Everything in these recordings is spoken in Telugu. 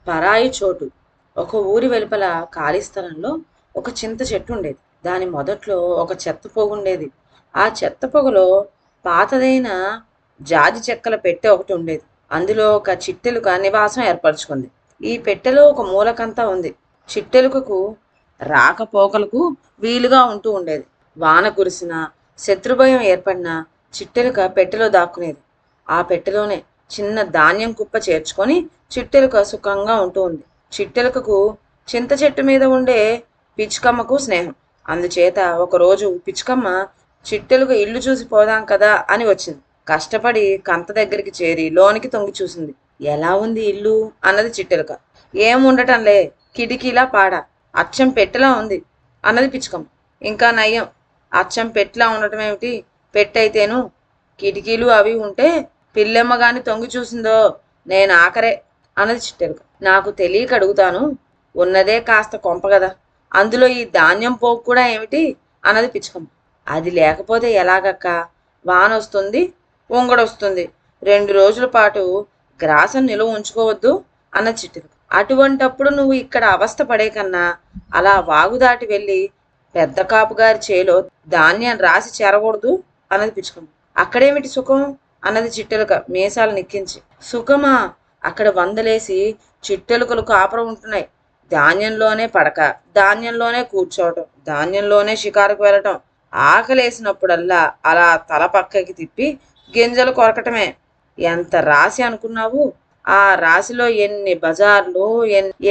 పరాయి చోటు. ఒక ఊరి వెలుపల ఖాళీ స్థలంలో ఒక చింత చెట్టు ఉండేది. దాని మొదట్లో ఒక చెత్త పొగుండేది. ఆ చెత్త పొగలో పాతదైన జాజి చెక్కల పెట్టె ఒకటి ఉండేది. అందులో ఒక చిట్టెలుక నివాసం ఏర్పరచుకుంది. ఈ పెట్టెలో ఒక మూలకంతా ఉంది. చిట్టెలుకకు రాకపోకలకు వీలుగా ఉంటూ ఉండేది. వాన కురిసినా, శత్రుభయం ఏర్పడినా చిట్టెలుక పెట్టెలో దాక్కునేది. ఆ పెట్టెలోనే చిన్న ధాన్యం కుప్ప చేర్చుకొని చిట్టెలుక సుఖంగా ఉంటూ ఉంది. చిట్టెలుకకు చింత చెట్టు మీద ఉండే పిచ్చుకమ్మకు స్నేహం. అందుచేత ఒకరోజు పిచ్చుకమ్మ చిట్టెలుక ఇల్లు చూసి పోదాం కదా అని వచ్చింది. కష్టపడి కంత దగ్గరికి చేరి లోనికి తొంగి చూసింది. ఎలా ఉంది ఇల్లు అన్నది చిట్టెలుక. ఏం ఉండటంలే, కిటికీలా పాడ, అచ్చం పెట్టెలా ఉంది అన్నది పిచ్చుకమ్మ. ఇంకా నయ్యం, అచ్చం పెట్టెలా ఉండటం ఏమిటి, పెట్టయితేను కిటికీలు అవి ఉంటే పిల్లెమ్మ గాని తొంగి చూసిందో నేను ఆఖరే అన్నది చిట్టెలుక. నాకు తెలియక అడుగుతాను, ఉన్నదే కాస్త కొంప కదా, అందులో ఈ ధాన్యం పోగు కూడా ఏమిటి అన్నది పిచ్చుకమ్మ. అది లేకపోతే ఎలాగక్క, వానొస్తుంది, ఉంగడొస్తుంది, 2 రోజుల పాటు గ్రాసం నిలువ ఉంచుకోవద్దు అన్నది చిట్టెలుక. అటువంటప్పుడు నువ్వు ఇక్కడ అవస్థ పడే కన్నా అలా వాగు దాటి వెళ్ళి పెద్ద కాపుగారి చేలో ధాన్యం రాసి చేరకూడదు అన్నది పిచ్చుకమ్మ. అక్కడేమిటి సుఖం అన్నది చిట్టెలుక మీసాలు నిక్కించి. సుఖమా, అక్కడ వందలేసి చిట్టెలుకలు కాపురం ఉంటున్నాయి. ధాన్యంలోనే పడక, ధాన్యంలోనే కూర్చోవటం, ధాన్యంలోనే షికారుకు వెళ్ళటం, ఆకలేసినప్పుడల్లా అలా తల పక్కకి తిప్పి గింజలు కొరకటమే. ఎంత రాశి అనుకున్నావు? ఆ రాశిలో ఎన్ని బజార్లు,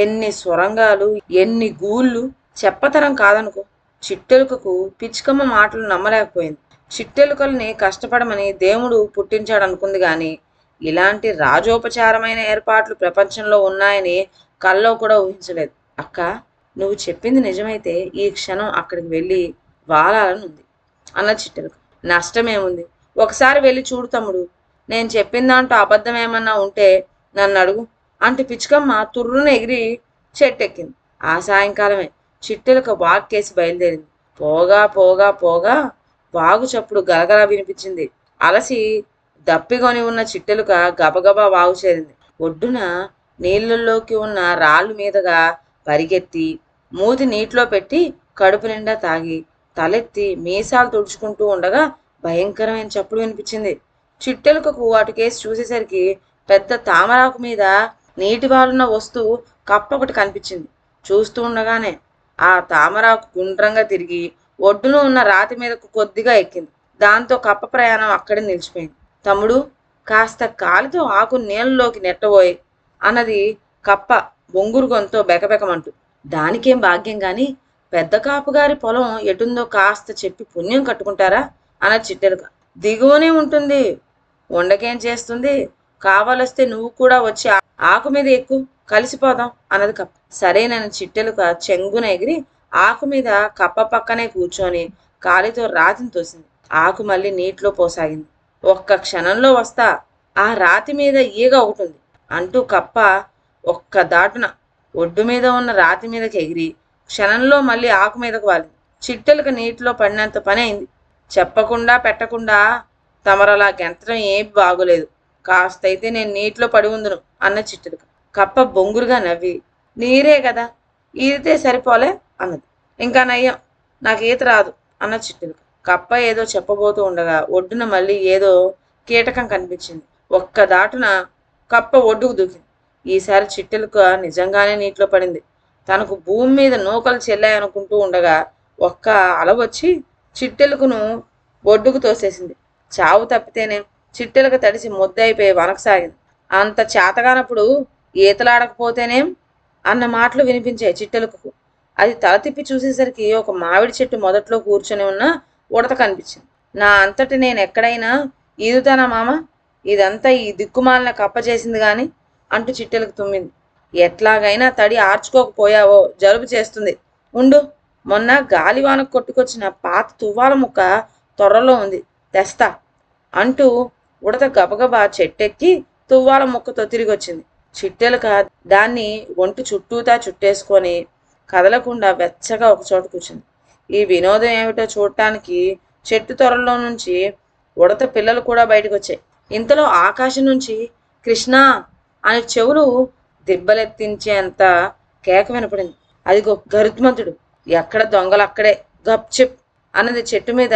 ఎన్ని సొరంగాలు, ఎన్ని గూళ్ళు చెప్పతరం కాదనుకో. చిట్టెలుకకు పిచ్చుకమ్మ మాటలు నమ్మలేకపోయింది. చిట్టెలుకల్ని కష్టపడమని దేవుడు పుట్టించాడనుకుంది గాని ఇలాంటి రాజోపచారమైన ఏర్పాట్లు ప్రపంచంలో ఉన్నాయని కల్లో కూడా ఊహించలేదు. అక్క, నువ్వు చెప్పింది నిజమైతే ఈ క్షణం అక్కడికి వెళ్ళి వాలాలని ఉంది అన్నది చిట్టెలుక. నష్టమేముంది, ఒకసారి వెళ్ళి చూడు తమ్ముడు. నేను చెప్పిన దాంట్లో అబద్ధం ఏమన్నా ఉంటే నన్ను అడుగు అంటూ పిచ్చుకమ్మ తుర్రున ఎగిరి చెట్టెక్కింది. ఆ సాయంకాలమే చిట్టెలుక వాక్కేసి బయలుదేరింది. పోగా పోగా పోగా వాగు చప్పుడు గలగలా వినిపించింది. అలసి దప్పికొని ఉన్న చిట్టెలుక గబగబా వాగు చేరింది. ఒడ్డున నీళ్ళల్లోకి ఉన్న రాళ్ళు మీదగా పరిగెత్తి మూతి నీటిలో పెట్టి కడుపు నిండా తాగి తలెత్తి మీసాలు తుడుచుకుంటూ ఉండగా భయంకరమైన చప్పుడు వినిపించింది. చిట్టెలుకకు అటుకేసి చూసేసరికి పెద్ద తామరాకు మీద నీటి వాలున్న వస్తువు కప్ప ఒకటి కనిపించింది. చూస్తూ ఉండగానే ఆ తామరాకు గుండ్రంగా తిరిగి ఒడ్డున ఉన్న రాతి మీదకు కొద్దిగా ఎక్కింది. దాంతో కప్ప ప్రయాణం అక్కడే నిలిచిపోయింది. తమ్ముడు, కాస్త కాలితో ఆకు నీళ్ళలోకి నెట్టబోయి అన్నది కప్ప బొంగురు గొంతో బెకబెకమంటూ. దానికేం భాగ్యం గాని పెద్ద కాపుగారి పొలం ఎటుందో కాస్త చెప్పి పుణ్యం కట్టుకుంటారా అన్నది చిట్టెలుక. దిగువనే ఉంటుంది, ఉండకేం చేస్తుంది, కావలొస్తే నువ్వు కూడా వచ్చి ఆకు మీద ఎక్కు, కలిసిపోదాం అన్నది కప్ప. సరేనని చిట్టెలుక చెంగున ఎగిరి ఆకు మీద కప్ప పక్కనే కూర్చొని కాలితో రాతిని తోసింది. ఆకు మళ్ళీ నీటిలో పోసాగింది. ఒక్క క్షణంలో వస్తా, ఆ రాతి మీద ఈగ ఒకటుంది అంటూ కప్ప ఒక్క దాటున ఒడ్డు మీద ఉన్న రాతి మీదకి ఎగిరి క్షణంలో మళ్ళీ ఆకు మీదకు వాలింది. చిట్టెలుక నీటిలో పడినంత పని అయింది. చెప్పకుండా పెట్టకుండా తమరలా గెంతడం ఏం బాగోలేదు. కాస్తైతే నేను నీటిలో పడి ఉందును అన్న చిట్టెలుక. కప్ప బొంగురుగా నవ్వి, నీరే కదా, ఈదితే సరిపోలే అన్నది. ఇంకా నయ్యం, నాకు ఈత రాదు అన్న చిట్టెలుక. కప్ప ఏదో చెప్పబోతూ ఉండగా ఒడ్డున మళ్ళీ ఏదో కీటకం కనిపించింది. ఒక్క దాటున కప్ప ఒడ్డుకు దూకింది. ఈసారి చిట్టెలుక నిజంగానే నీటిలో పడింది. తనకు భూమి మీద నూకలు చెల్లాయనుకుంటూ ఉండగా ఒక్క అల వచ్చి చిట్టెలుకను ఒడ్డుకు తోసేసింది. చావు తప్పితేనే చిట్టెలుక తడిసి ముద్దయిపోయి వనకసాగింది. అంత చేతగానప్పుడు ఈతలాడకపోతేనేం అన్న మాటలు వినిపించాయి చిట్టెలుకకు. అది తల తిప్పి చూసేసరికి ఒక మామిడి చెట్టు మొదట్లో కూర్చొని ఉన్న ఉడత కనిపించింది. నా అంతటి నేను ఎక్కడైనా ఈదుతానా మామ, ఇదంతా ఈ దిక్కుమాలిన కప్ప చేసింది గాని అంటూ చిట్టెలకు తుమ్మింది. ఎట్లాగైనా తడి ఆర్చుకోకపోయావో జలుబు చేస్తుంది, ఉండు, మొన్న గాలివానకు కొట్టుకొచ్చిన పాత తువ్వాల ముక్క తొర్రలో ఉంది, తెస్తా అంటూ ఉడత గబగబా చెట్టెక్కి తువ్వాల ముక్కతో తిరిగి వచ్చింది. చిట్టెలుక దాన్ని ఒంటి చుట్టూతా చుట్టేసుకొని కదలకుండా వెచ్చగా ఒకచోట కూర్చుంది. ఈ వినోదం ఏమిటో చూడటానికి చెట్టు త్వరలో నుంచి ఉడత పిల్లలు కూడా బయటకు వచ్చాయి. ఇంతలో ఆకాశం నుంచి కృష్ణ అని చెవులు దిబ్బలెత్తించేంత కేక వినపడింది. అదిగో గరుత్మంతుడు! ఎక్కడ దొంగలు అక్కడే! గప్చిప్ అన్నది చెట్టు మీద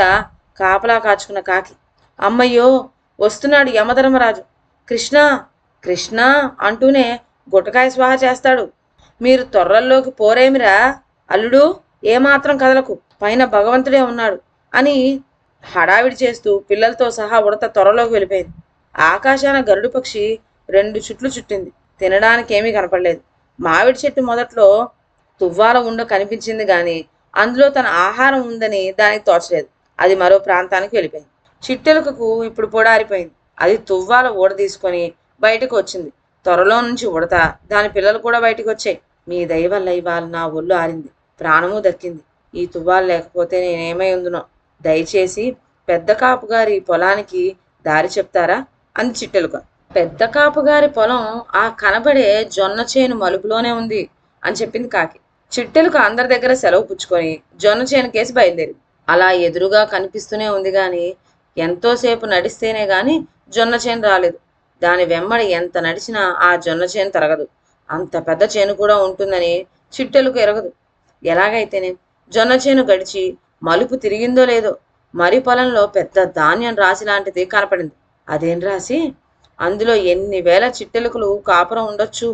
కాపలా కాచుకున్న కాకి. అమ్మయ్యో! వస్తున్నాడు యమధర్మరాజు! కృష్ణ కృష్ణ అంటూనే గుటకాయ స్వాహ చేస్తాడు. మీరు తొర్రల్లోకి పోరేమిరా అల్లుడు, ఏమాత్రం కదలకు, పైన భగవంతుడే ఉన్నాడు అని హడావిడి చేస్తూ పిల్లలతో సహా ఉడత త్వరలోకి వెళ్ళిపోయింది. ఆకాశాన గరుడు పక్షి 2 చుట్లు చుట్టింది. తినడానికి ఏమీ కనపడలేదు. మామిడి చెట్టు మొదట్లో తువ్వాల ఉండ కనిపించింది గాని అందులో తన ఆహారం ఉందని దానికి తోచలేదు. అది మరో ప్రాంతానికి వెళ్ళిపోయింది. చిట్టెలుకకు ఇప్పుడు పొడారిపోయింది. అది తువ్వాల ఊడ తీసుకొని బయటకు వచ్చింది. త్వరలో నుంచి ఉడత దాని పిల్లలు కూడా బయటకు వచ్చాయి. మీ దయ వల్ల ఇవాళ నా ఒళ్ళు ఆరింది, ప్రాణము దక్కింది. ఈ తువ్వాలు లేకపోతే నేనేమై ఉందునో. దయచేసి పెద్ద కాపు గారి పొలానికి దారి చెప్తారా అంది చిట్టెలుక. పెద్ద కాపు గారి పొలం ఆ కనబడే జొన్న చేను మలుపులోనే ఉంది అని చెప్పింది కాకి. చిట్టెలుక అందరి దగ్గర సెలవు పుచ్చుకొని జొన్న చేను కేసి బయలుదేరింది. అలా ఎదురుగా కనిపిస్తూనే ఉంది గాని ఎంతోసేపు నడిస్తేనే గాని జొన్న చేను రాలేదు. దాని వెంబడి ఎంత నడిచినా ఆ జొన్న చేను తరగదు. అంత పెద్ద చేను కూడా ఉంటుందని చిట్టెలుక ఎరగదు. ఎలాగైతేనే జొన్న చేను గడిచి మలుపు తిరిగిందో లేదో మరి పొలంలో పెద్ద ధాన్యం రాశి లాంటిది కనపడింది. అదేం రాశి? అందులో ఎన్ని వేల చిట్టెలుకలు కాపురం ఉండొచ్చు.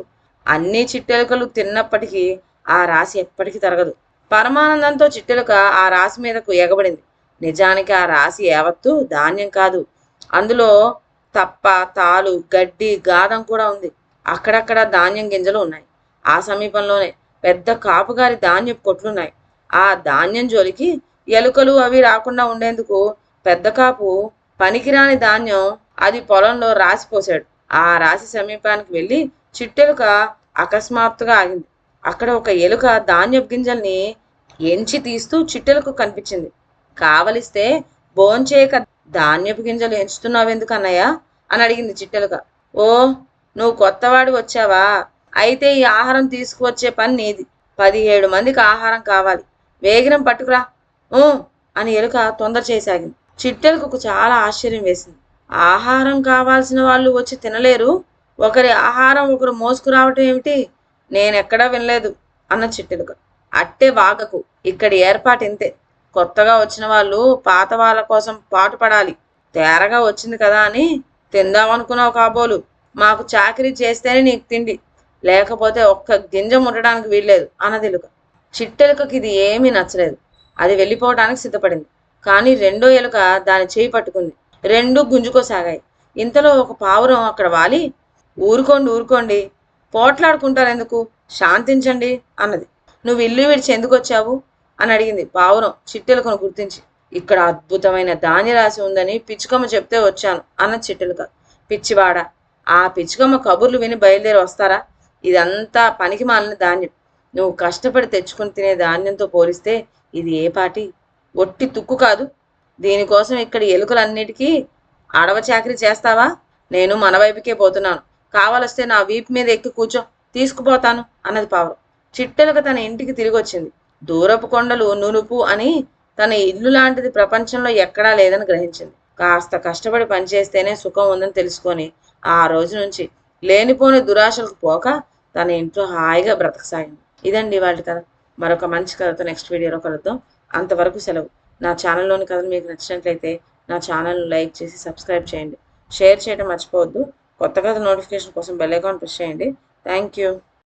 అన్ని చిట్టెలుకలు తిన్నప్పటికీ ఆ రాశి ఎప్పటికీ తరగదు. పరమానందంతో చిట్టెలుక ఆ రాశి మీదకు ఎగబడింది. నిజానికి ఆ రాశి యావత్తు ధాన్యం కాదు. అందులో తప్ప, తాలు, గడ్డి, గాదం కూడా ఉంది. అక్కడక్కడ ధాన్యం గింజలు ఉన్నాయి. ఆ సమీపంలోనే పెద్ద కాపుగారి ధాన్యపు కొట్లున్నాయి. ఆ ధాన్యం జోలికి ఎలుకలు అవి రాకుండా ఉండేందుకు పెద్ద కాపు పనికిరాని ధాన్యం అది పొలంలో రాసి పోశాడు. ఆ రాశి సమీపానికి వెళ్ళి చిట్టెలుక అకస్మాత్తుగా ఆగింది. అక్కడ ఒక ఎలుక ధాన్యపు గింజల్ని ఎంచి తీస్తూ చిట్టెలకు కనిపించింది. కావలిస్తే భోంచేయక ధాన్యపు గింజలు ఎంచుతున్నావెందుకు అన్నయ్య అని అడిగింది చిట్టెలుక. ఓ, నువ్వు కొత్తవాడి వచ్చావా? అయితే ఈ ఆహారం తీసుకువచ్చే పని నీది. 17 మందికి ఆహారం కావాలి. వేగిరం పట్టుకురా ఊ అని ఎలుక తొందర చేసాగింది. చిట్టెలుకకు చాలా ఆశ్చర్యం వేసింది. ఆహారం కావాల్సిన వాళ్ళు వచ్చి తినలేరు, ఒకరి ఆహారం ఒకరు మోసుకురావటం ఏమిటి? నేనెక్కడా వినలేదు అన్న చిట్టెలుక. అట్టే వాగకు, ఇక్కడి ఏర్పాటు ఇంతే. కొత్తగా వచ్చిన వాళ్ళు పాత వాళ్ళ కోసం పాటు పడాలి. తేరగా వచ్చింది కదా అని తిందామనుకున్నావు కాబోలు. మాకు చాకరీ చేస్తేనే నీకు తిండి, లేకపోతే ఒక్క గింజ ముట్టడానికి వీల్లేదు అన్నదెలుక. చిట్టెలుకకి ఇది ఏమీ నచ్చలేదు. అది వెళ్ళిపోవడానికి సిద్ధపడింది. కానీ రెండో ఎలుక దాని చేయి పట్టుకుంది. రెండూ గుంజుకోసాగాయి. ఇంతలో ఒక పావురం అక్కడ వాలి, ఊరుకోండి ఊరుకోండి, పోట్లాడుకుంటారెందుకు, శాంతించండి అన్నది. నువ్వు ఇల్లు విడిచి ఎందుకు వచ్చావు అని అడిగింది పావురం చిట్టెలుకను గుర్తించి. ఇక్కడ అద్భుతమైన ధాన్యరాశి ఉందని పిచ్చుకమ్మ చెప్తే వచ్చాను అన్న చిట్టెలుక. పిచ్చివాడ, ఆ పిచ్చుకమ్మ కబుర్లు విని బయలుదేరి వస్తారా? ఇదంతా పనికి మాలిన ధాన్యం. నువ్వు కష్టపడి తెచ్చుకుని తినే ధాన్యంతో పోలిస్తే ఇది ఏ పాటి? ఒట్టి తుక్కు కాదు. దీనికోసం ఇక్కడ ఎలుకలన్నిటికీ అడవ చాకరీ చేస్తావా? నేను మన వైపుకే పోతున్నాను. కావలస్తే నా వీపు మీద ఎక్కి కూర్చో, తీసుకుపోతాను అన్నది పావురం. చిట్టెలుక తన ఇంటికి తిరిగి వచ్చింది. దూరపు కొండలు నునుపు అని తన ఇల్లు లాంటిది ప్రపంచంలో ఎక్కడా లేదని గ్రహించింది. కాస్త కష్టపడి పనిచేస్తేనే సుఖం ఉందని తెలుసుకొని ఆ రోజు నుంచి లేనిపోని దురాశలకు పోక తన ఇంట్లో హాయిగా బ్రతకసాగింది. ఇదండి వాళ్ళ కథ. మరొక మంచి కథతో నెక్స్ట్ వీడియోలో కలుద్దాం. అంతవరకు సెలవు. నా ఛానల్లోని కథలు మీకు నచ్చినట్లయితే నా ఛానల్ను లైక్ చేసి సబ్స్క్రైబ్ చేయండి. షేర్ చేయడం మర్చిపోవద్దు. కొత్త కథ నోటిఫికేషన్ కోసం బెల్ ఐకాన్ ప్రెస్ చేయండి. Thank you.